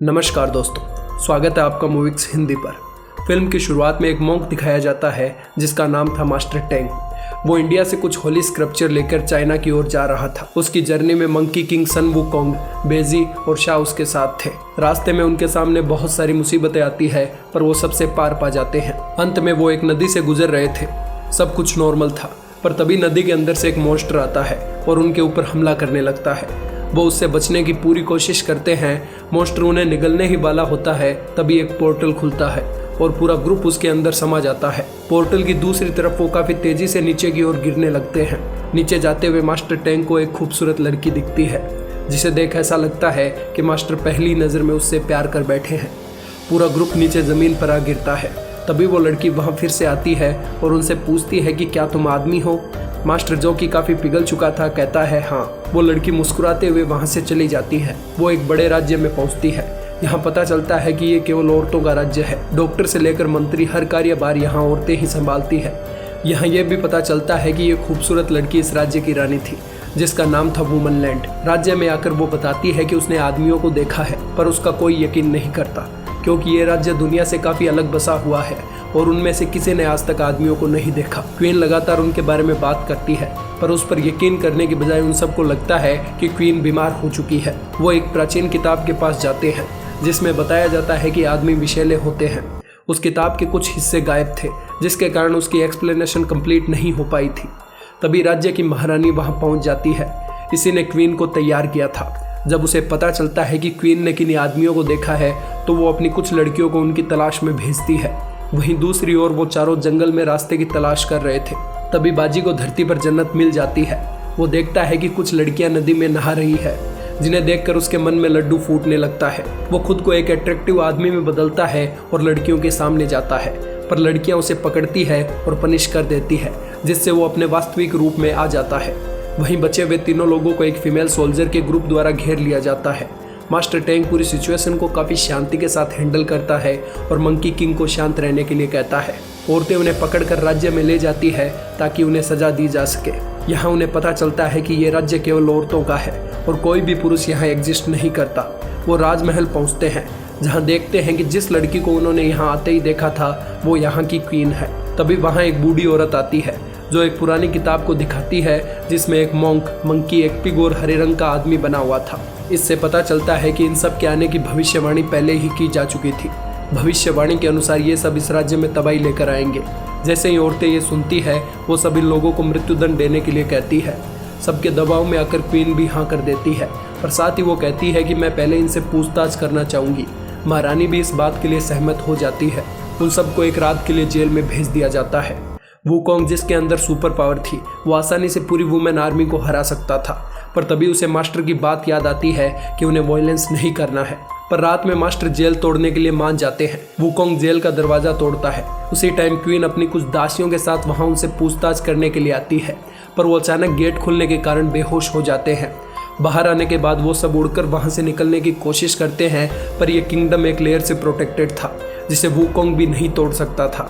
नमस्कार दोस्तों, स्वागत है आपका मूवीक्स हिंदी पर। फिल्म की शुरुआत में एक मॉन्क दिखाया जाता है जिसका नाम था मास्टर टेंग। वो इंडिया से कुछ होली स्क्रिप्चर लेकर चाइना की ओर जा रहा था। उसकी जर्नी में मंकी किंग सन वुकोंग, बेजी और शाह उसके साथ थे। रास्ते में उनके सामने बहुत सारी मुसीबतें आती है, पर वो सबसे पार पा जाते हैं। अंत में वो एक नदी से गुजर रहे थे। सब कुछ नॉर्मल था, पर तभी नदी के अंदर से एक मॉन्स्टर आता है और उनके ऊपर हमला करने लगता है। वो उससे बचने की पूरी कोशिश करते हैं। मॉन्स्टर उन्हें निगलने ही वाला होता है, तभी एक पोर्टल खुलता है और पूरा ग्रुप उसके अंदर समा जाता है। पोर्टल की दूसरी तरफ वो काफी तेजी से नीचे की ओर गिरने लगते हैं। नीचे जाते हुए मास्टर टेंग को एक खूबसूरत लड़की दिखती है, जिसे देख ऐसा लगता है कि मास्टर पहली नजर में उससे प्यार कर बैठे हैं। पूरा ग्रुप नीचे जमीन पर आ गिरता है। तभी वो लड़की वहां फिर से आती है और उनसे पूछती है कि क्या तुम आदमी हो। मास्टर, जो कि काफी पिघल चुका था, कहता है हाँ। वो लड़की मुस्कुराते हुए वहां से चली जाती है। वो एक बड़े राज्य में पहुंचती है। यहाँ पता चलता है कि ये केवल औरतों का राज्य है। डॉक्टर से लेकर मंत्री हर कार्यभार यहाँ औरतें ही संभालती है। यहाँ ये भी पता चलता है कि ये खूबसूरत लड़की इस राज्य की रानी थी, जिसका नाम था वुमन लैंड। राज्य में आकर वो बताती है कि उसने आदमियों को देखा है, पर उसका कोई यकीन नहीं करता, क्योंकि ये राज्य दुनिया से काफी अलग बसा हुआ है और उनमें से किसी ने आज तक आदमियों को नहीं देखा। क्वीन लगातार उनके बारे में बात करती है, पर उस पर यकीन करने की बजाय उन सबको लगता है कि क्वीन बीमार हो चुकी है। वो एक प्राचीन किताब के पास जाते हैं, जिसमें बताया जाता है कि आदमी विषैले होते हैं। उस किताब के कुछ हिस्से गायब थे, जिसके कारण उसकी एक्सप्लेनेशन कंप्लीट नहीं हो पाई थी। तभी राज्य की महारानी वहां पहुंच जाती है। इसी ने क्वीन को तैयार किया था। जब उसे पता चलता है कि क्वीन ने किन्हीं आदमियों को देखा है, तो वो अपनी कुछ लड़कियों को उनकी तलाश में भेजती है। वहीं दूसरी ओर वो चारों जंगल में रास्ते की तलाश कर रहे थे। तभी बाजी को धरती पर जन्नत मिल जाती है। वो देखता है कि कुछ लड़कियां नदी में नहा रही है, जिन्हें देखकर उसके मन में लड्डू फूटने लगता है। वो खुद को एक अट्रैक्टिव आदमी में बदलता है और लड़कियों के सामने जाता है, पर लड़कियां उसे पकड़ती है और पनिश कर देती है, जिससे वो अपने वास्तविक रूप में आ जाता है। वहीं बचे हुए तीनों लोगों को एक फीमेल सोल्जर के ग्रुप द्वारा घेर लिया जाता है। मास्टर टेंग पूरी सिचुएशन को काफी शांति के साथ हैंडल करता है और मंकी किंग को शांत रहने के लिए कहता है। औरतें उन्हें पकड़कर राज्य में ले जाती है ताकि उन्हें सजा दी जा सके। यहाँ उन्हें पता चलता है कि ये राज्य केवल औरतों का है और कोई भी पुरुष यहाँ एग्जिस्ट नहीं करता। वो राजमहल पहुँचते हैं, जहाँ देखते हैं कि जिस लड़की को उन्होंने यहाँ आते ही देखा था वो यहाँ की क्वीन है। तभी वहाँ एक बूढ़ी औरत आती है, जो एक पुरानी किताब को दिखाती है, जिसमें एक मॉन्क, मंकी, एक पिग और हरे रंग का आदमी बना हुआ था। इससे पता चलता है कि इन सब के आने की भविष्यवाणी पहले ही की जा चुकी थी। भविष्यवाणी के अनुसार ये सब इस राज्य में तबाही लेकर आएंगे। जैसे ही औरतें ये सुनती है, वो सभी लोगों को मृत्युदंड देने के लिए कहती है। सबके दबाव में आकर क्वीन भी हाँ कर देती है, पर साथ ही वो कहती है कि मैं पहले इनसे पूछताछ करना चाहूंगी। महारानी भी इस बात के लिए सहमत हो जाती है। उन सबको एक रात के लिए जेल में भेज दिया जाता है। वुकोंग, जिसके अंदर सुपर पावर थी, वो आसानी से पूरी वुमेन आर्मी को हरा सकता था, पर तभी उसे मास्टर की बात याद आती है कि उन्हें वायलेंस नहीं करना है। पर रात में मास्टर जेल तोड़ने के लिए मान जाते हैं। वुकोंग जेल का दरवाजा तोड़ता है। उसी टाइम क्वीन अपनी कुछ दासियों के साथ वहां उनसे पूछताछ करने के लिए आती है, पर वो अचानक गेट खुलने के कारण बेहोश हो जाते हैं। बाहर आने के बाद वो सब उड़कर वहां से निकलने की कोशिश करते हैं, पर यह किंगडम एक लेयर से प्रोटेक्टेड था, जिसे वुकोंग भी नहीं तोड़ सकता था।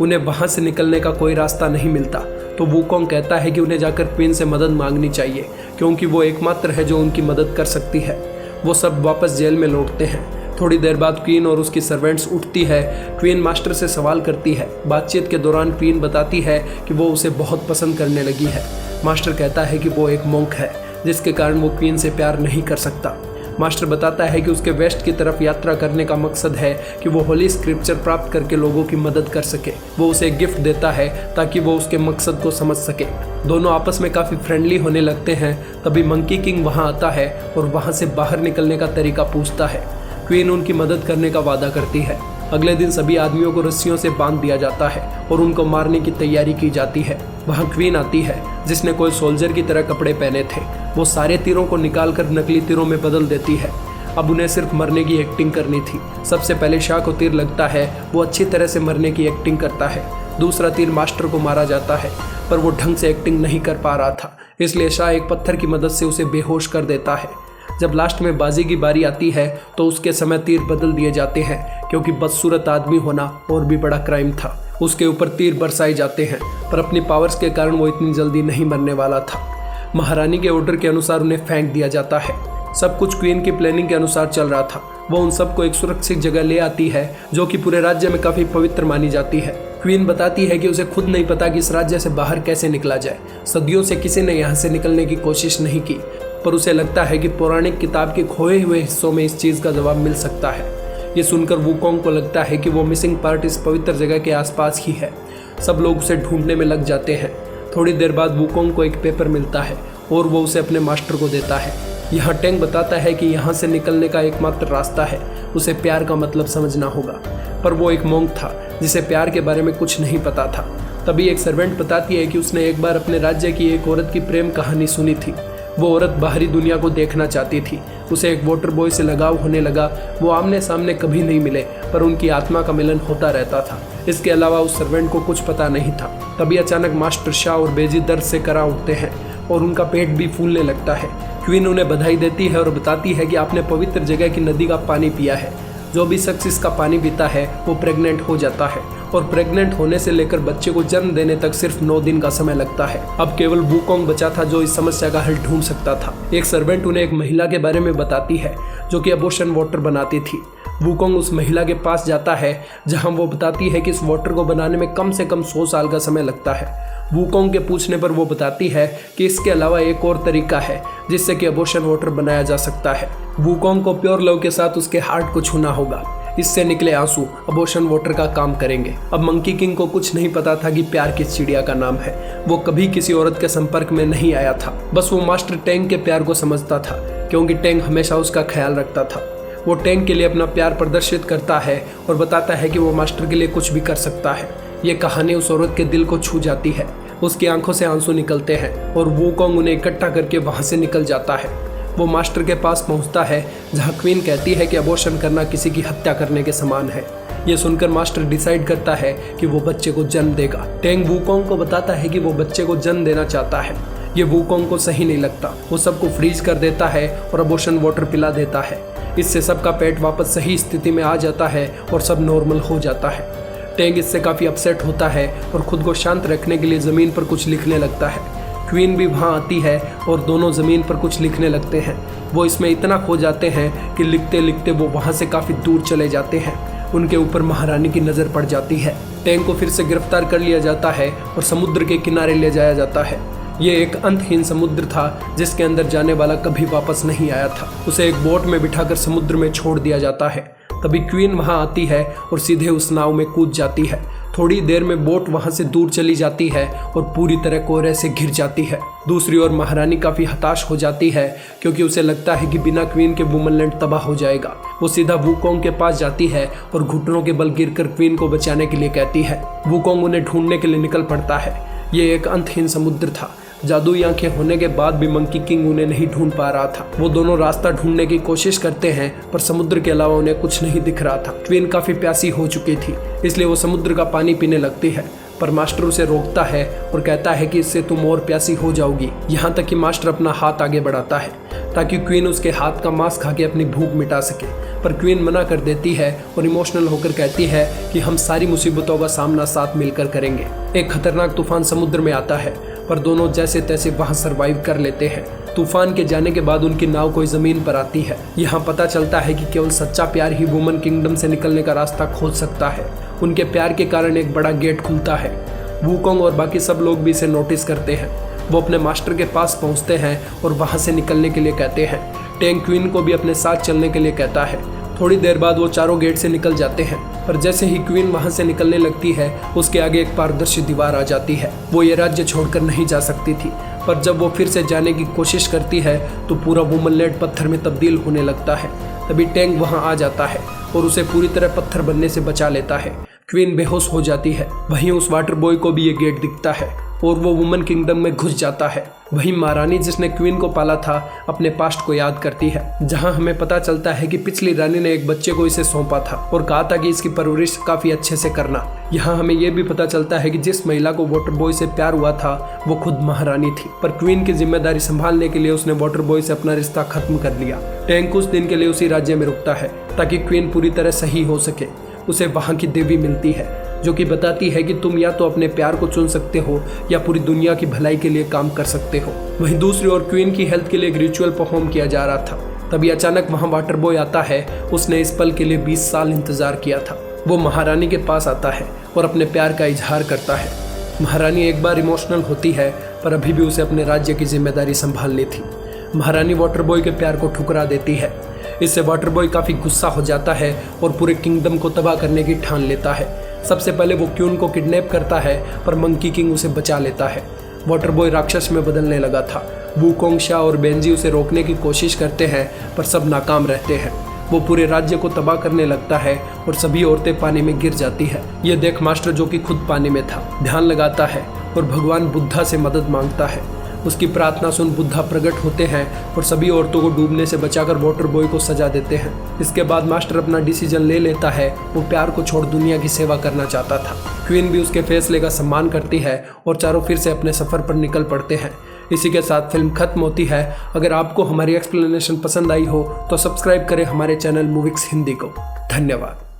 उन्हें वहां से निकलने का कोई रास्ता नहीं मिलता, तो वुकोंग कहता है कि उन्हें जाकर क्वीन से मदद मांगनी चाहिए, क्योंकि वो एकमात्र है जो उनकी मदद कर सकती है। वो सब वापस जेल में लौटते हैं। थोड़ी देर बाद क्वीन और उसकी सर्वेंट्स उठती है। क्वीन मास्टर से सवाल करती है। बातचीत के दौरान क्वीन बताती है कि वो उसे बहुत पसंद करने लगी है। मास्टर कहता है कि वो एक मॉन्क है, जिसके कारण वो क्वीन से प्यार नहीं कर सकता। मास्टर बताता है कि उसके वेस्ट की तरफ यात्रा करने का मकसद है कि वो होली स्क्रिप्चर प्राप्त करके लोगों की मदद कर सके। वो उसे एक गिफ्ट देता है ताकि वो उसके मकसद को समझ सके। दोनों आपस में काफी फ्रेंडली होने लगते हैं। तभी मंकी किंग वहां आता है और वहां से बाहर निकलने का तरीका पूछता है। क्वीन उनकी मदद करने का वादा करती है। अगले दिन सभी आदमियों को रस्सियों से बांध दिया जाता है और उनको मारने की तैयारी की जाती है। वहाँ क्वीन आती है, जिसने कोई सोल्जर की तरह कपड़े पहने थे। वो सारे तीरों को निकालकर नकली तीरों में बदल देती है। अब उन्हें सिर्फ मरने की एक्टिंग करनी थी। सबसे पहले शाह को तीर लगता है। वो अच्छी तरह से मरने की एक्टिंग करता है। दूसरा तीर मास्टर को मारा जाता है, पर वो ढंग से एक्टिंग नहीं कर पा रहा था, इसलिए शाह एक पत्थर की मदद से उसे बेहोश कर देता है। जब लास्ट में बाजी की बारी आती है, तो उसके समय तीर बदल दिए जाते हैं, क्योंकि बदसूरत आदमी होना और भी बड़ा क्राइम था। उसके ऊपर तीर बरसाए जाते हैं, पर अपनी पावर्स के कारण वो इतनी जल्दी नहीं मरने वाला था। महारानी के ऑर्डर के अनुसार उन्हें फेंक दिया जाता है। सब कुछ क्वीन की प्लानिंग के अनुसार चल रहा था। वो उन सबको एक सुरक्षित जगह ले आती है जो कि पूरे राज्य में काफी पवित्र मानी जाती है। क्वीन बताती है कि उसे खुद नहीं पता कि इस राज्य से बाहर कैसे निकला जाए। सदियों से किसी ने यहाँ से निकलने की कोशिश नहीं की, पर उसे लगता है कि पौराणिक किताब के खोए हुए हिस्सों में इस चीज का जवाब मिल सकता है। ये सुनकर वुकोंग को लगता है कि वो मिसिंग पार्ट इस पवित्र जगह के आसपास ही है। सब लोग उसे ढूंढने में लग जाते हैं। थोड़ी देर बाद वुकोंग को एक पेपर मिलता है और वो उसे अपने मास्टर को देता है। यहाँ टेंग बताता है कि यहाँ से निकलने का एकमात्र रास्ता है, उसे प्यार का मतलब समझना होगा। पर वो एक मोंक था जिसे प्यार के बारे में कुछ नहीं पता था। तभी एक सर्वेंट बताती है कि उसने एक बार अपने राज्य की एक औरत की प्रेम कहानी सुनी थी। वो औरत बाहरी दुनिया को देखना चाहती थी। उसे एक वाटर बॉय से लगाव होने लगा। वो आमने सामने कभी नहीं मिले, पर उनकी आत्मा का मिलन होता रहता था। इसके अलावा उस सर्वेंट को कुछ पता नहीं था। तभी अचानक मास्टर शाह और बेजी दर्द से करा उठते हैं और उनका पेट भी फूलने लगता है। क्वीन उन्हें बधाई देती है और बताती है कि आपने पवित्र जगह की नदी का पानी पिया है। जो भी शख्स इसका पानी पीता है वो प्रेग्नेंट हो जाता है और प्रेग्नेंट होने से लेकर बच्चे को जन्म देने तक सिर्फ 9 दिन का समय लगता है। अब केवल वुकोंग बचा था जो इस समस्या का हल ढूंढ सकता था। एक सर्वेंट उन्हें एक महिला के बारे में बताती है जो कि अबॉर्शन वाटर बनाती थी। वुकोंग उस महिला के पास जाता है जहां वो बताती है कि इस वाटर को बनाने में कम से कम 100 साल का समय लगता है। वुकोंग के पूछने पर वो बताती है कि इसके अलावा एक और तरीका है जिससे कि अबॉर्शन वाटर बनाया जा सकता है। वुकोंग को प्योर लव के साथ उसके हार्ट को छूना होगा। इससे निकले आंसू अबॉर्शन वाटर का काम करेंगे। अब मंकी किंग को कुछ नहीं पता था कि प्यार किस चिड़िया का नाम है। वो कभी किसी औरत के संपर्क में नहीं आया था। बस वो मास्टर टेंग के प्यार को समझता था क्योंकि टेंग हमेशा उसका ख्याल रखता था। वो टेंग के लिए अपना प्यार प्रदर्शित करता है और बताता है कि वो मास्टर के लिए कुछ भी कर सकता है। ये कहानी उस औरत के दिल को छू जाती है। उसकी आंखों से आंसू निकलते हैं और वुकोंग उन्हें इकट्ठा करके वहां से निकल जाता है। वो मास्टर के पास पहुंचता है जहां क्वीन कहती है कि अबॉर्शन करना किसी की हत्या करने के समान है। ये सुनकर मास्टर डिसाइड करता है कि वो बच्चे को जन्म देगा। टेंग वुकोंग को बताता है कि वो बच्चे को जन्म देना चाहता है। ये वुकोंग को सही नहीं लगता। वो सबको फ्रीज कर देता है और अबॉर्शन वाटर पिला देता है। इससे सबका पेट वापस सही स्थिति में आ जाता है और सब नॉर्मल हो जाता है। टेंग इससे काफ़ी अपसेट होता है और खुद को शांत रखने के लिए ज़मीन पर कुछ लिखने लगता है। क्वीन भी वहाँ आती है और दोनों ज़मीन पर कुछ लिखने लगते हैं। वो इसमें इतना खो जाते हैं कि लिखते लिखते वो वहाँ से काफ़ी दूर चले जाते हैं। उनके ऊपर महारानी की नज़र पड़ जाती है। टेंग को फिर से गिरफ्तार कर लिया जाता है और समुद्र के किनारे ले जाया जाता है। ये एक अंतहीन समुद्र था जिसके अंदर जाने वाला कभी वापस नहीं आया था। उसे एक बोट में बिठाकर समुद्र में छोड़ दिया जाता है। तभी क्वीन वहां आती है और सीधे उस नाव में कूद जाती है। थोड़ी देर में बोट वहां से दूर चली जाती है और पूरी तरह कोहरे से घिर जाती है। दूसरी ओर महारानी काफी हताश हो जाती है क्योंकि उसे लगता है कि बिना क्वीन के वुमनलैंड तबाह हो जाएगा। वो सीधा वुकोंग के पास जाती है और घुटनों के बल गिरकर क्वीन को बचाने के लिए कहती है। वुकोंग उन्हें ढूंढने के लिए निकल पड़ता है। ये एक अंतहीन समुद्र था। जादुई आंखें होने के बाद भी मंकी किंग उन्हें नहीं ढूंढ पा रहा था। वो दोनों रास्ता ढूंढने की कोशिश करते हैं पर समुद्र के अलावा उन्हें कुछ नहीं दिख रहा था। क्वीन काफी प्यासी हो चुकी थी इसलिए वो समुद्र का पानी पीने लगती है, पर मास्टर उसे रोकता है और कहता है कि इससे तुम और प्यासी हो जाओगी। यहाँ तक कि मास्टर अपना हाथ आगे बढ़ाता है ताकि क्वीन उसके हाथ का मांस खा के अपनी भूख मिटा सके, पर क्वीन मना कर देती है और इमोशनल होकर कहती है कि हम सारी मुसीबतों का सामना साथ मिलकर करेंगे। एक खतरनाक तूफान समुद्र में आता है पर दोनों जैसे तैसे वहां सरवाइव कर लेते हैं। तूफान के जाने के बाद उनकी नाव कोई जमीन पर आती है। यहाँ पता चलता है कि केवल सच्चा प्यार ही वुमन किंगडम से निकलने का रास्ता खोज सकता है। उनके प्यार के कारण एक बड़ा गेट खुलता है। वुकोंग और बाकी सब लोग भी इसे नोटिस करते हैं। वो अपने मास्टर के पास पहुंचते हैं और वहां से निकलने के लिए कहते हैं। टेंग क्वीन को भी अपने साथ चलने के लिए कहता है। थोड़ी देर बाद वो चारों गेट से निकल जाते हैं, पर जैसे ही क्वीन वहां से निकलने लगती है उसके आगे एक पारदर्शी दीवार आ जाती है। वो ये राज्य छोड़कर नहीं जा सकती थी, पर जब वो फिर से जाने की कोशिश करती है तो पूरा वुमनलैंड पत्थर में तब्दील होने लगता है। तभी टेंग वहां आ जाता है और उसे पूरी तरह पत्थर बनने से बचा लेता है। क्वीन बेहोश हो जाती है। वहीं उस वाटर बॉय को भी ये गेट दिखता है और वो वुमन किंगडम में घुस जाता है। वहीं महारानी जिसने क्वीन को पाला था अपने पास्ट को याद करती है, जहां हमें पता चलता है कि पिछली रानी ने एक बच्चे को इसे सौंपा था और कहा था कि इसकी परवरिश काफी अच्छे से करना। यहाँ हमें यह भी पता चलता है कि जिस महिला को वाटर बॉय से प्यार हुआ था वो खुद महारानी थी, पर क्वीन की जिम्मेदारी संभालने के लिए उसने वाटर बॉय से अपना रिश्ता खत्म कर लिया। टेंग कुछ दिन के लिए उसी राज्य में रुकता है ताकि क्वीन पूरी तरह सही हो सके। उसे वहां की देवी मिलती है जो कि बताती है कि तुम या तो अपने प्यार को चुन सकते हो या पूरी दुनिया की भलाई के लिए काम कर सकते हो। वहीं दूसरी ओर क्वीन की हेल्थ के लिए एक रिचुअल परफॉर्म किया जा रहा था। तभी अचानक वहाँ वाटर बॉय आता है। उसने इस पल के लिए 20 साल इंतजार किया था। वो महारानी के पास आता है और अपने प्यार का इजहार करता है। महारानी एक बार इमोशनल होती है, पर अभी भी उसे अपने राज्य की जिम्मेदारी संभालनी थी। महारानी वाटर बॉय के प्यार को ठुकरा देती है। इससे वाटर बॉय काफ़ी गुस्सा हो जाता है और पूरे किंगडम को तबाह करने की ठान लेता है। सबसे पहले वो क्यून को किडनैप करता है, पर मंकी किंग उसे बचा लेता है। वाटर बॉय राक्षस में बदलने लगा था। वूकोंग शा और बेंजी उसे रोकने की कोशिश करते हैं, पर सब नाकाम रहते हैं। वो पूरे राज्य को तबाह करने लगता है और सभी औरतें पानी में गिर जाती है। ये देख मास्टर, जो कि खुद पानी में था, ध्यान लगाता है और भगवान बुद्धा से मदद मांगता है। उसकी प्रार्थना सुन बुद्धा प्रकट होते हैं और सभी औरतों को डूबने से बचाकर वाटर बॉय को सजा देते हैं। इसके बाद मास्टर अपना डिसीजन ले लेता है। वो प्यार को छोड़ दुनिया की सेवा करना चाहता था। क्वीन भी उसके फैसले का सम्मान करती है और चारों फिर से अपने सफर पर निकल पड़ते हैं। इसी के साथ फिल्म खत्म होती है। अगर आपको हमारी एक्सप्लेनेशन पसंद आई हो तो सब्सक्राइब करें हमारे चैनल मूविक्स हिंदी को। धन्यवाद।